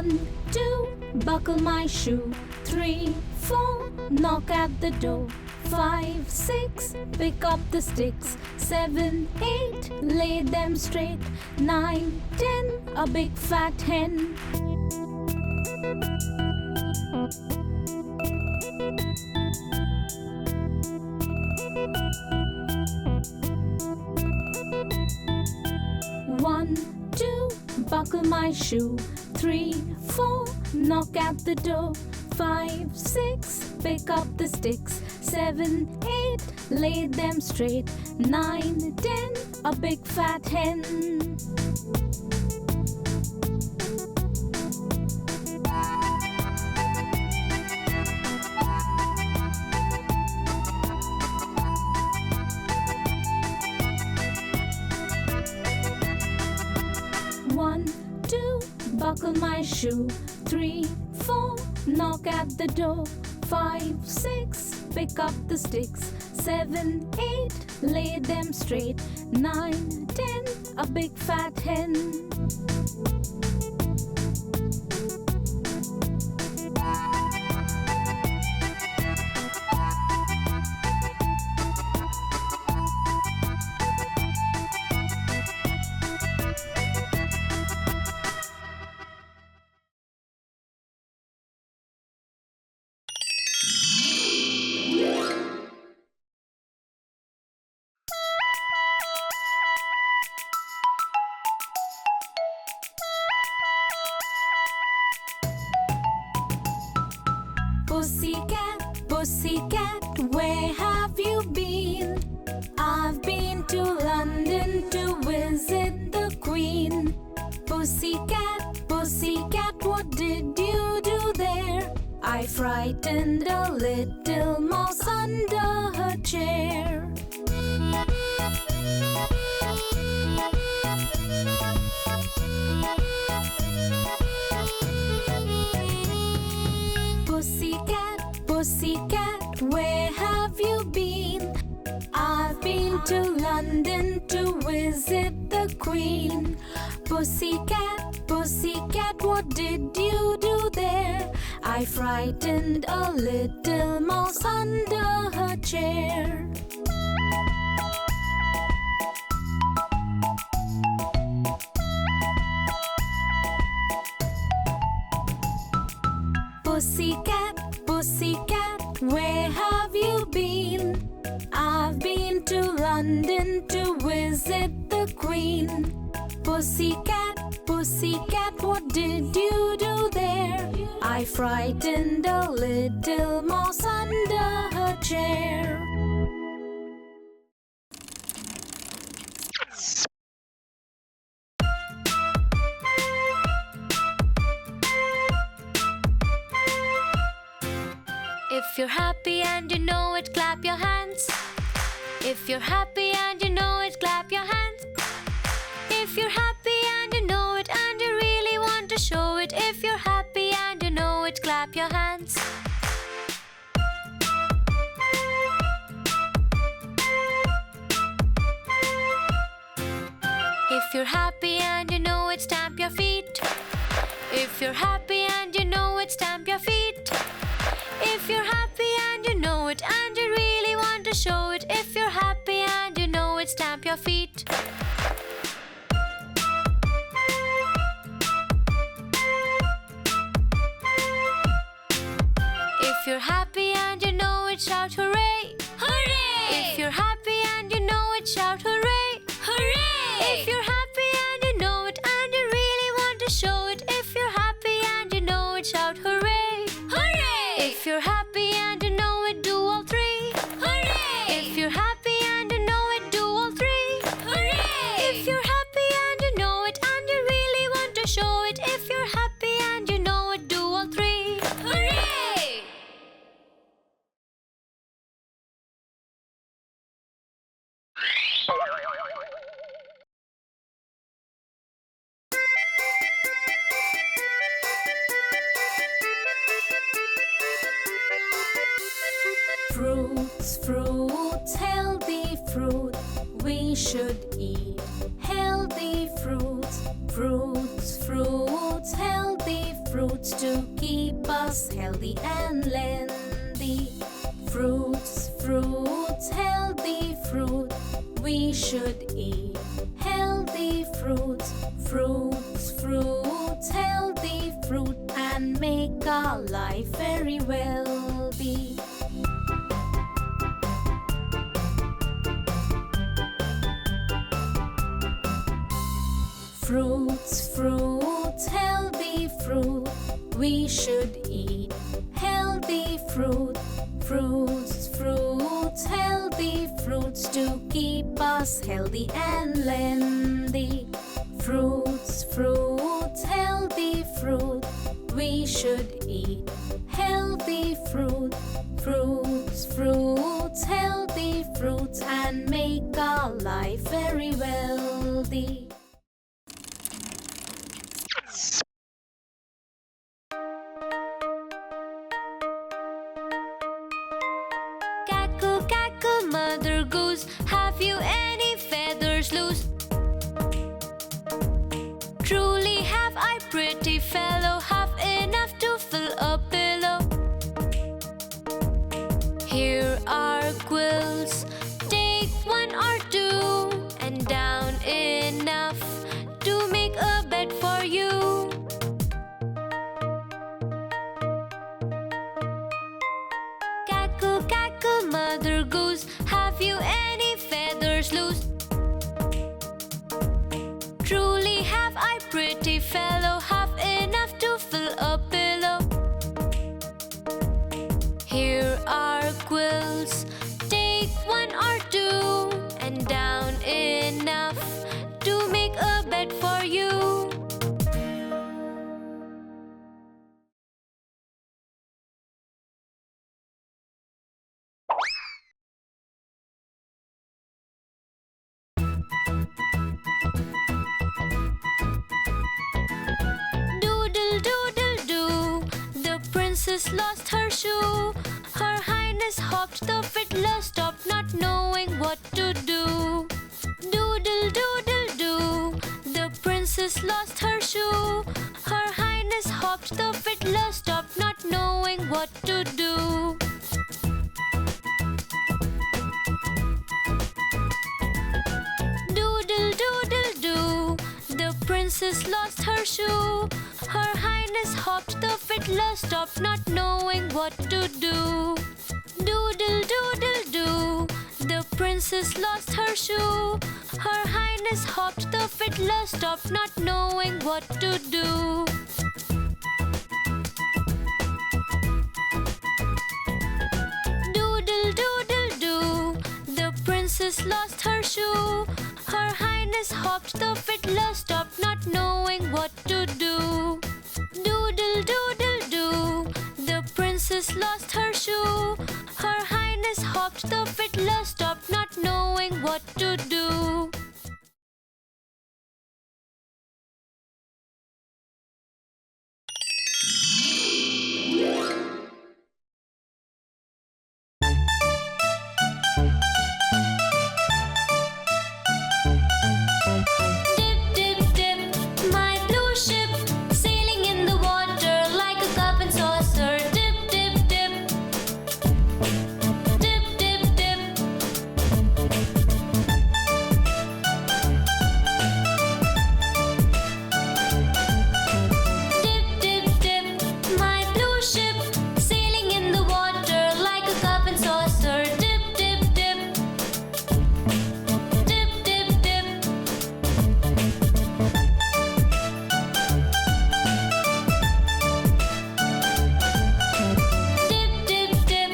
1, 2, buckle my shoe. 3, 4, knock at the door. 5, 6, pick up the sticks. 7, 8, lay them straight. 9, 10, a big fat hen. One, 2, buckle my shoe. 3, 4, knock at the door. 5, 6, pick up the sticks. 7, 8, lay them straight. 9, 10, a big fat hen. One, 2, buckle my shoe. 3, 4, knock at the door. 5, 6, pick up the sticks. 7, 8, lay them straight. 9, 10, a big fat hen. Pussycat, pussycat, where have you been? I've been to London to visit the Queen. Pussycat, pussycat, what did you do there? I frightened a little mouse under her chair. Pussycat, pussycat, where have you been? I've been to London to visit the Queen. Pussycat, pussycat, what did you do there? I frightened a little mouse under her chair. Pussycat, pussycat, where have you been? I've been to London to visit the Queen. Pussycat, pussycat, what did you do there? I frightened a little mouse under her chair. If you're happy and you know it, clap your hands. If you're happy and you know it, clap your hands. If you're happy and you know it and you really want to show it, if you're happy and you know it, clap your hands. If you're happy and you know it, stamp your feet. If you're happy and you know it, stamp your feet. If you're happy and you know it and you really want to show it, if you're happy and you know it, stamp your feet. If you're happy and you know it, shout hooray! Hooray! If you're happy and you know it, shout hooray! Hooray! If you're happy and you know it and you really want to show it, if you're happy and you know it, shout hooray! Hooray! If you're happy and you know it, do all three. Hooray! If you're happy and you know it, do all three. Hooray! If you're happy and you know it and you really want to show it, if you're happy and you know it, do all three. Hooray! Fruits, fruits, healthy fruit. We should eat healthy fruits. Fruits, fruits, healthy fruit. fruits to keep us healthy and lengthy. Fruits, fruits, healthy fruit. We should eat healthy fruits. Fruits, fruits, healthy fruit, and make our life very wealthy. Fruits, fruits, healthy fruit. We should eat healthy fruit. Fruits, fruits, healthy fruits to keep us healthy and lengthy. Fruits, fruits, healthy fruit. We should eat healthy fruit. Fruits, fruits, healthy fruits, and make our life very wealthy. Cackle, cackle, Mother Goose, have you any feathers loose? Truly have I, pretty fellow, have enough to fill a pillow. Here are quills, take one or two, and down enough to make a bed for you. Cackle, cackle, Mother Goose, have you any feathers loose? Truly have I, pretty fellow, have enough to fill a pillow. Here are quills, take one or two, and down enough to make a bed for you. Doodle, doodle, doo, the princess lost her shoe. Her highness hopped, the fiddler stopped, not knowing what to do. Doodle, doodle, doo, the princess lost her shoe. Her highness hopped, the fiddler stopped, not knowing what to do. Doodle, doodle, doo, the princess lost her shoe. Her highness hopped, the fiddler stopped, not knowing what to do. Doodle, doodle, doo, the princess lost her shoe. Her highness hopped, the fiddler stopped, not knowing what to do. Doodle, doodle, doo, the princess lost her shoe. Her highness hopped, the fiddler stopped, not knowing what to do. Doodle, doodle, doo, the princess lost her shoe. Her highness hopped, the fiddler stopped, not knowing what to do. Dip, dip, dip, my blue ship, sailing in the water like a cup and saucer. Dip, dip, dip. Dip, dip, dip. Dip, dip, dip, my blue ship, sailing in the water like a cup and saucer. Dip, dip, dip. Dip, dip, dip. Dip, dip, dip,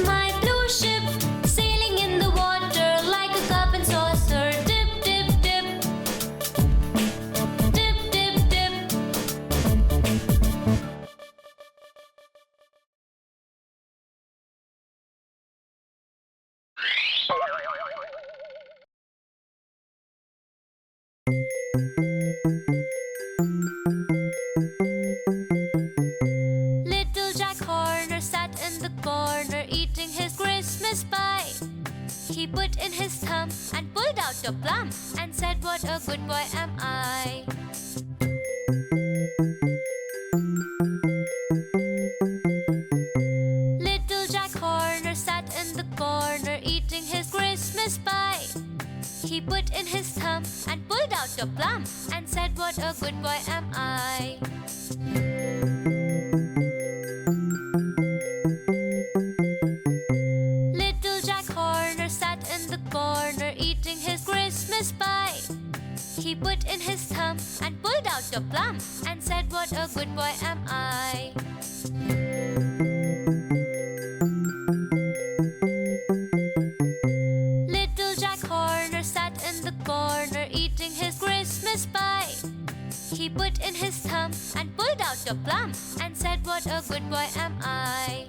my blue ship, sailing in the water like a cup and saucer. Dip, dip, dip. Dip, dip, dip. Little Jack Horner sat in the corner eating his Christmas pie. He put in his thumb and pulled out a plum and said, "What a good boy am I." Little Jack Horner sat in the corner eating his Christmas pie. He put in his thumb and pulled out a plum and said, "What a good boy am I." Little Jack Horner sat in the corner eating his Christmas pie. He put in his thumb and pulled out a plum and said, "What a good boy am I." Little Jack Horner sat in the corner eating his Christmas pie. He put in his thumb and pulled out a plum and said, "What a good boy am I."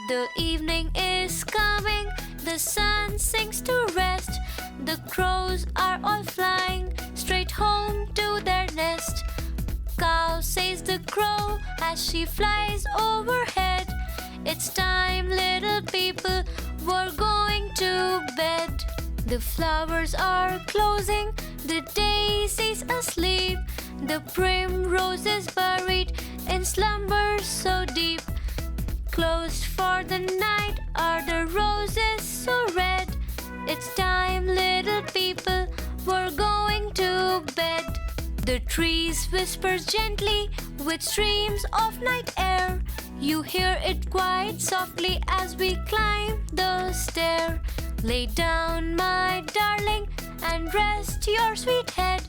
The evening is coming, the sun sinks to rest. The crows are all flying straight home to their nest. Cow, says the crow as she flies overhead, "It's time, little people, we're going to bed." The flowers are closing, the daisies asleep. The primrose is buried in slumber so deep. Closed for the night are the roses so red. It's time, little people, we're going to bed. The trees whisper gently with streams of night air. You hear it quite softly as we climb the stair. Lay down, my darling, and rest your sweet head.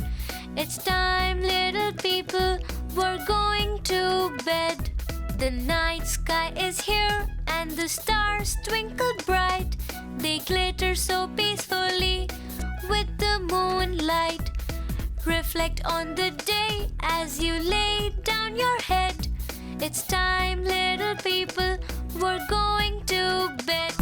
It's time, little people, we're going to bed. The night sky is here and the stars twinkle bright. They glitter so peacefully with the moonlight. Reflect on the day as you lay down your head. It's time, little people, we're going to bed.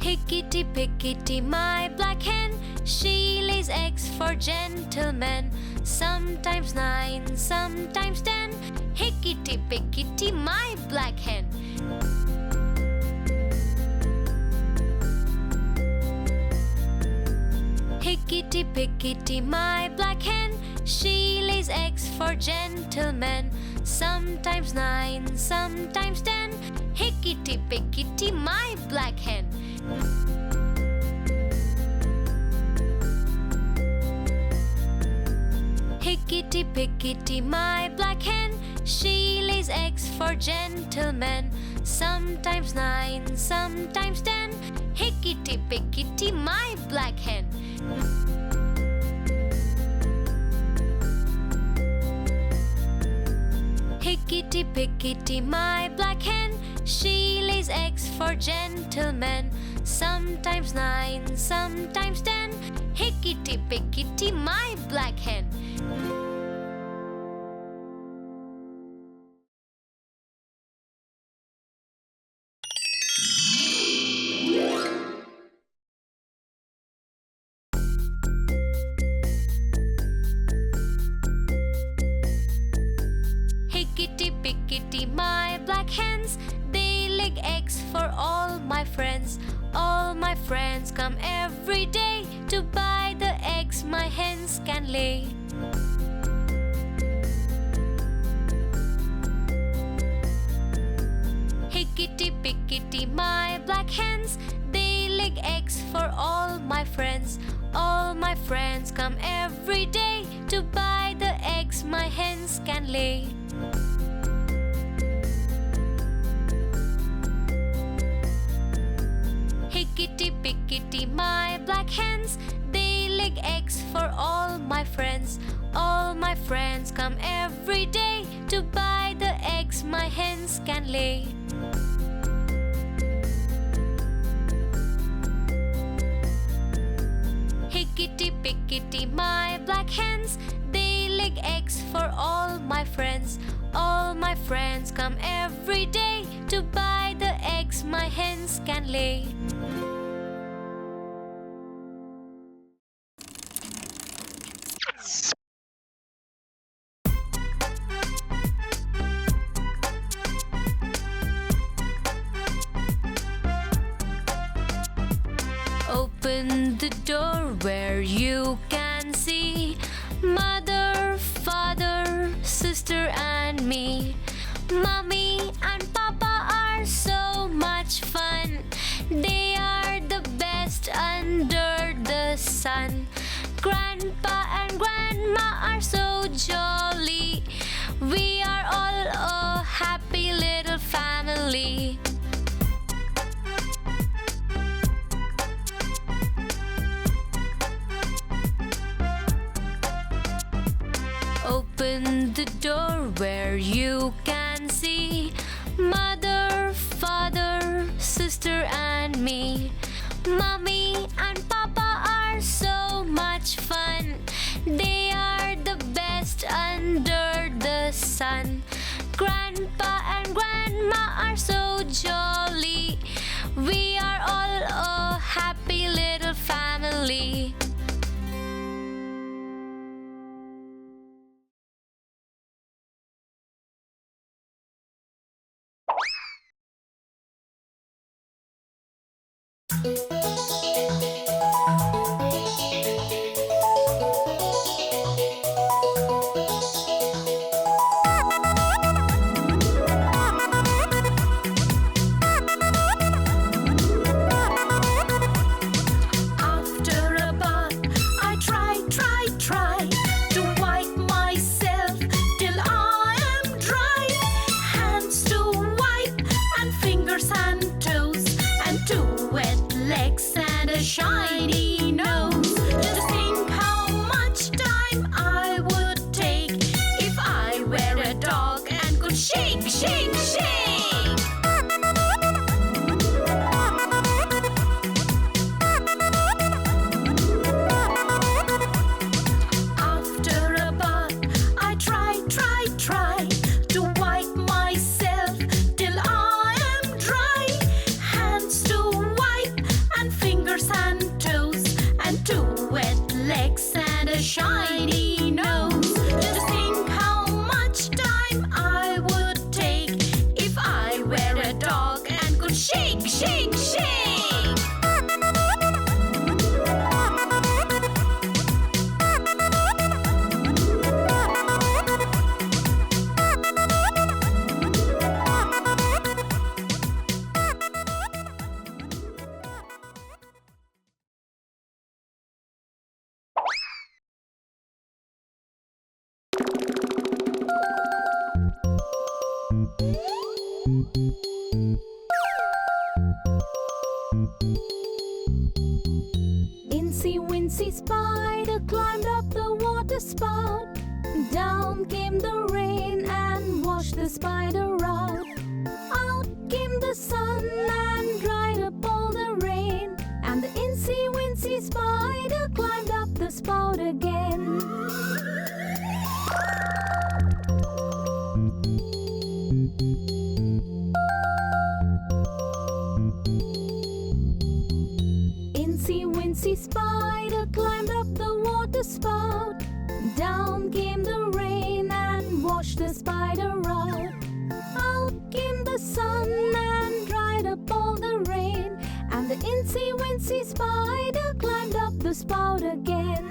Hickety, pickety, my black hen, she lays eggs for gentlemen. Sometimes 9, sometimes 10. Hickety, pickety, my black hen. Hickety, pickety, my black hen, she lays eggs for gentlemen. Sometimes 9, sometimes 10. Hickety, pickety, my black hen. Hickety, pickety, my black hen, she lays eggs for gentlemen. Sometimes 9, sometimes 10. Hickety, pickety, my black hen. Hickety, pickety, my black hen, she lays eggs for gentlemen. Sometimes 9, sometimes 10. Hickety, pickety, my black hen. my friends come every day to buy the eggs my hens can lay. Hickety, pickety, my black hens, they lay eggs for all my friends. All my friends come every day to buy the eggs my hens can lay. Hickety, pickety, my black hens, they lay eggs for all my friends. All my friends come every day to buy the eggs my hens can lay. Hickety, pickety, my black hens, they lay eggs for all my friends. All my friends come every day to buy the eggs my hens can lay. Open the door where you can see Mother, Father, Sister and me. Mommy and Papa are so much fun. They are the best under the sun. Grandpa and Grandma are so jolly. We are all a happy little family. Open the door where you can see Mother, Father, Sister and me. Mommy and Papa are so much fun. They are the best under the sun. Grandpa and Grandma are so jolly. We are all a happy little family. Shiny nose. Just think how much time I would take if I were a dog and could shake, shake, shake. After a bath, I try to wipe myself till I am dry. Hands to wipe and fingers and toes, and two wet legs and a shiny nose. Just think how much time I would take if I were a dog and could shake, shake, shake. Incy Wincy Spider climbed up the water spout. Down came the rain and washed the spider out. Out came the sun and dried up all the rain. And the Incy Wincy Spider climbed up the spout again. Incy Wincy Spider climbed up the water spout. Down came the rain and washed the spider out. Out came the sun and dried up all the rain. And the Incy Wincy spout again.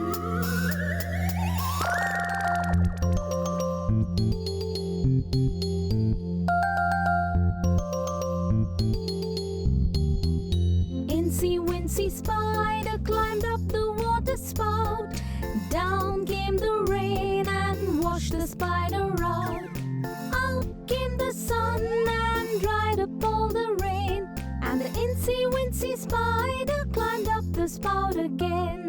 Incy Wincy Spider climbed up the water spout. Down came the rain and washed the spider out. Out came the sun and dried up all the rain. And the Incy Wincy Spider climbed up the spout again.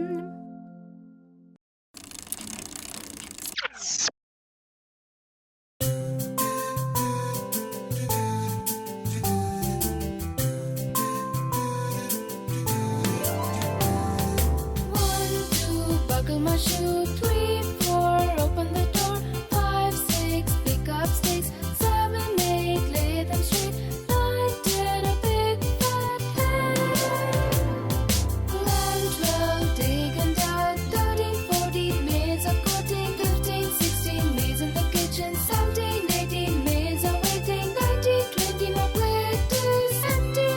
Buckle my shoe, 3, 4, open the door, 5, 6, pick up sticks, 7, 8, lay them straight, 9, 10, a big fat hen. 11, 12, dig and dug, 13, 14, maids are courting, 15, 16, maids in the kitchen, 17, 18, maids are waiting, 19, 20, my plate is empty.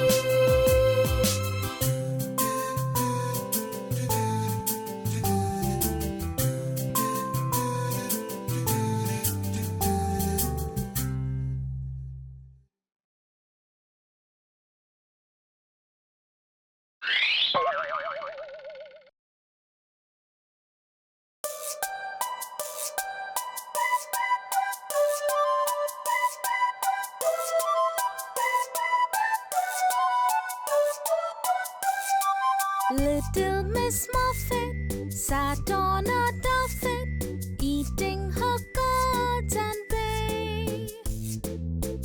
Little Miss Muffet sat on a tuffet, eating her curds and whey.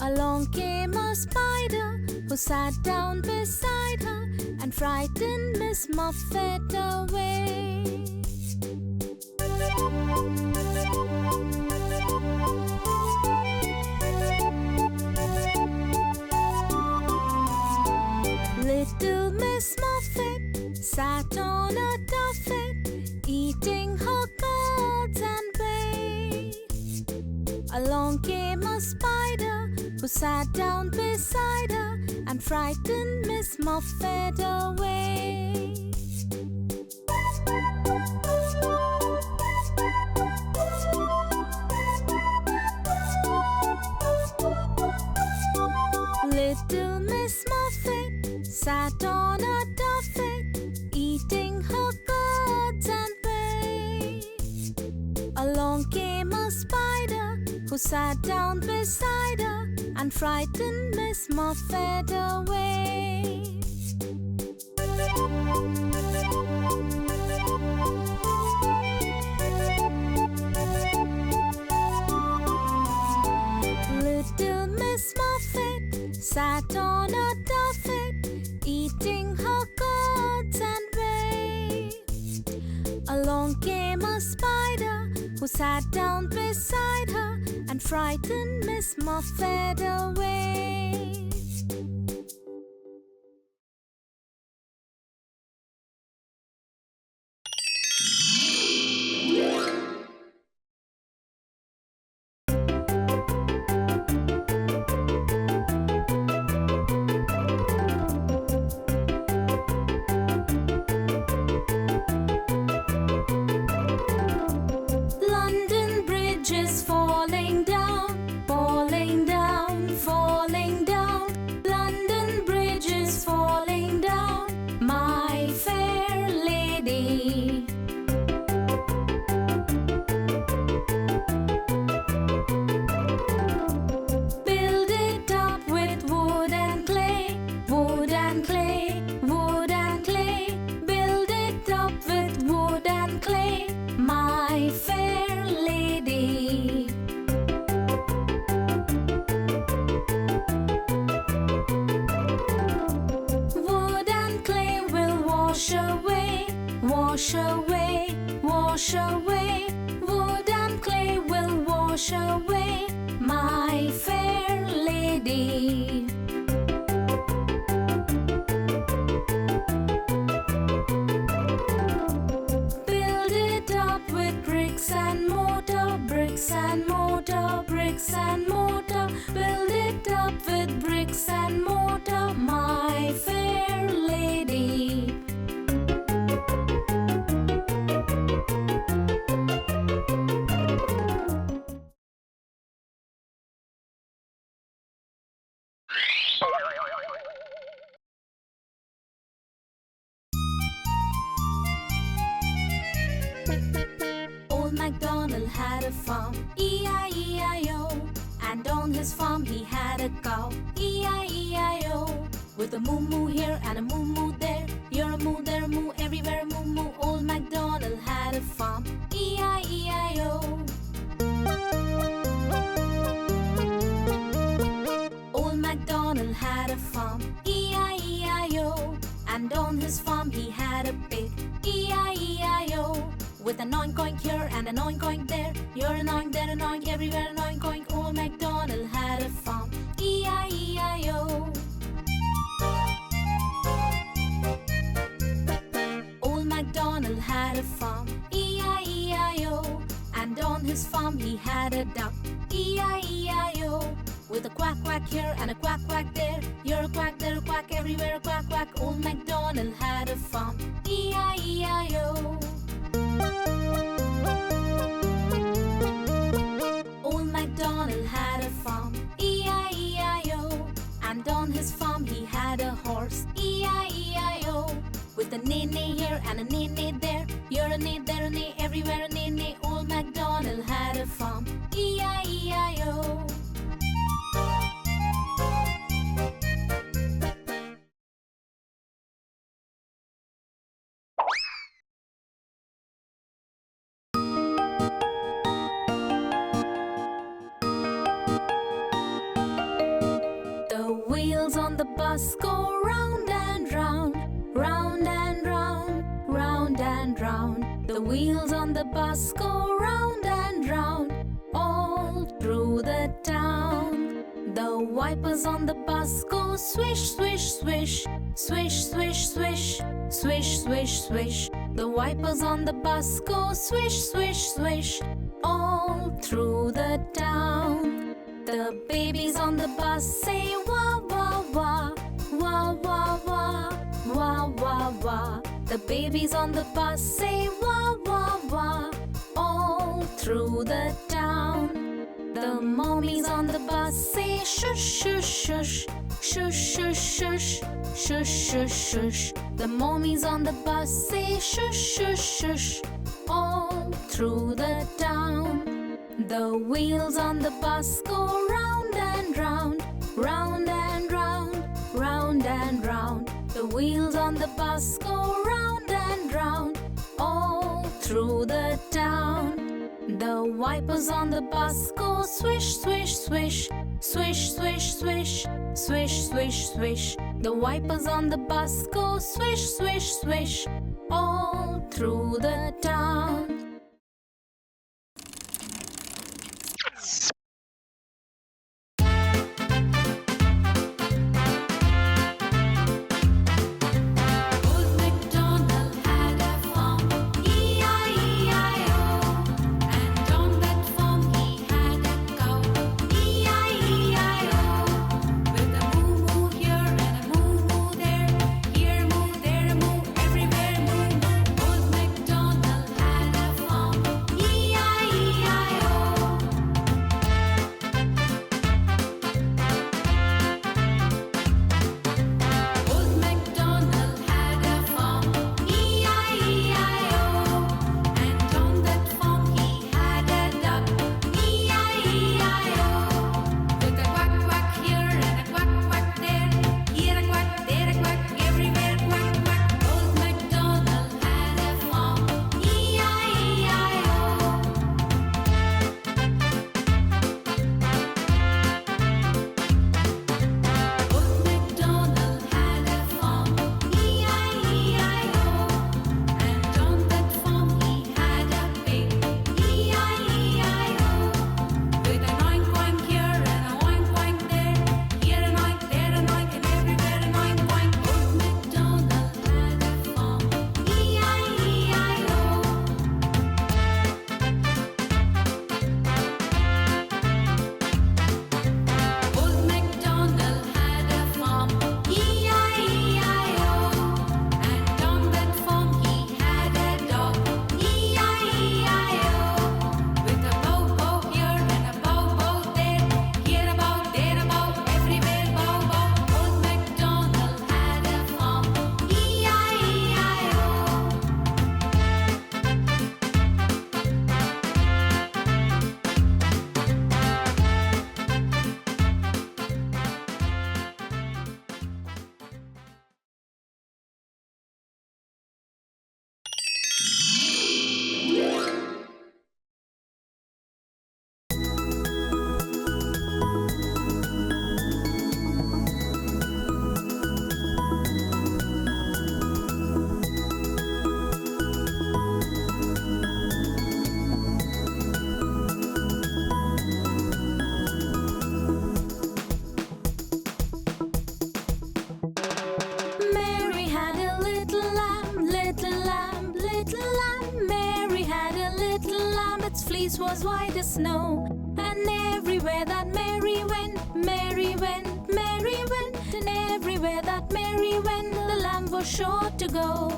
Along came a spider who sat down beside her and frightened Miss Muffet away. Little Miss Muffet sat on a tuffet, eating her curds and whey. Along came a spider who sat down beside her and frightened Miss Muffet away. Little Miss Muffet sat on a tuffet, eating her curds and whey. Along came a spider who sat down beside her and frightened Miss Muffet away. Little Miss Muffet sat on a tuffet, eating her curds and whey. Along came a spider who sat down beside her and frightened Miss Muffet away. London Bridge is falling down, falling down, falling down. London Bridge is falling down, my fair lady. Build it up with wood and clay, wood and clay, wood and clay. Build it up with wood and clay, my fair lady. Wood and clay will wash away, wash away, wash away. Wood and clay will wash away, my fair lady. Build it up with bricks and mortar, bricks and mortar, bricks and mortar. Build it up with bricks and mortar, my fair lady. had a farm, E-I-E-I-O. And on his farm he had a cow, E-I-E-I-O. With a moo-moo here and a moo-moo there, you're a moo, there a moo, everywhere a moo-moo. Old MacDonald had a farm, E-I-E-I-O. Old MacDonald had a farm, E-I-E-I-O. And on his farm he had a pig, E-I-E-I-O. With an oink-oink here and an oink-oink there, you're an oink, there an oink, everywhere an oink-oink. Old MacDonald had a farm, E-I-E-I-O. Old MacDonald had a farm, E-I-E-I-O. And on his farm he had a duck, E-I-E-I-O. With a quack quack here and a quack quack there, you're a quack, there a quack, everywhere a quack quack. Old MacDonald had a farm, E-I-E-I-O. Old MacDonald had a farm, E-I-E-I-O. And on his farm he had a horse, E-I-E-I-O. With a neigh-neigh here and a neigh-neigh there, you're a neigh, there a neigh, everywhere a neigh-neigh. Old MacDonald had a farm, E-I-E-I-O. On the bus go round and round, round and round, round and round. The wheels on the bus go round and round, all through the town. The wipers on the bus go swish, swish, swish, swish, swish, swish, swish, swish, swish. The wipers on the bus go swish, swish, swish, all through the town. The babies on the bus say wah, wah, wah, wah, wah, wah, wah, wah, wah. The babies on the bus say wah, wah, wah, all through the town. The mommies on the bus say shush, shush, shush, shush, shush, shush, shush, shush, shush. The mommies on the bus say shush, shush, shush, all through the town. The wheels on the bus go round and round, round and round, round and round. The wheels on the bus go round and round, all through the town. The wipers on the bus go swish, swish, swish, swish, swish, swish, swish, swish, swish. The wipers on the bus go swish, swish, swish, all through the town. Everywhere moo moo. Old MacDonald had a fleece was white as snow. And everywhere that Mary went, Mary went, Mary went. And everywhere that Mary went, the lamb was sure to go.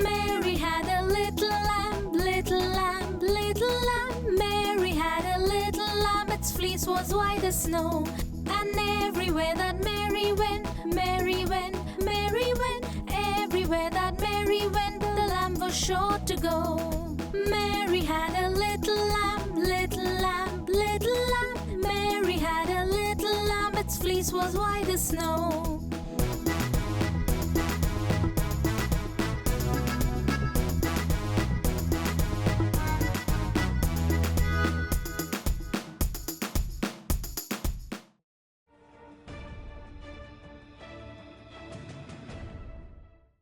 Mary had a little lamb, little lamb, little lamb. Mary had a little lamb, its fleece was white as snow. And everywhere that Mary went, Mary went, Mary went. Everywhere that Mary went, the lamb was sure to go. Mary had a little lamb, little lamb, little lamb. Mary had a little lamb, its fleece was white as snow.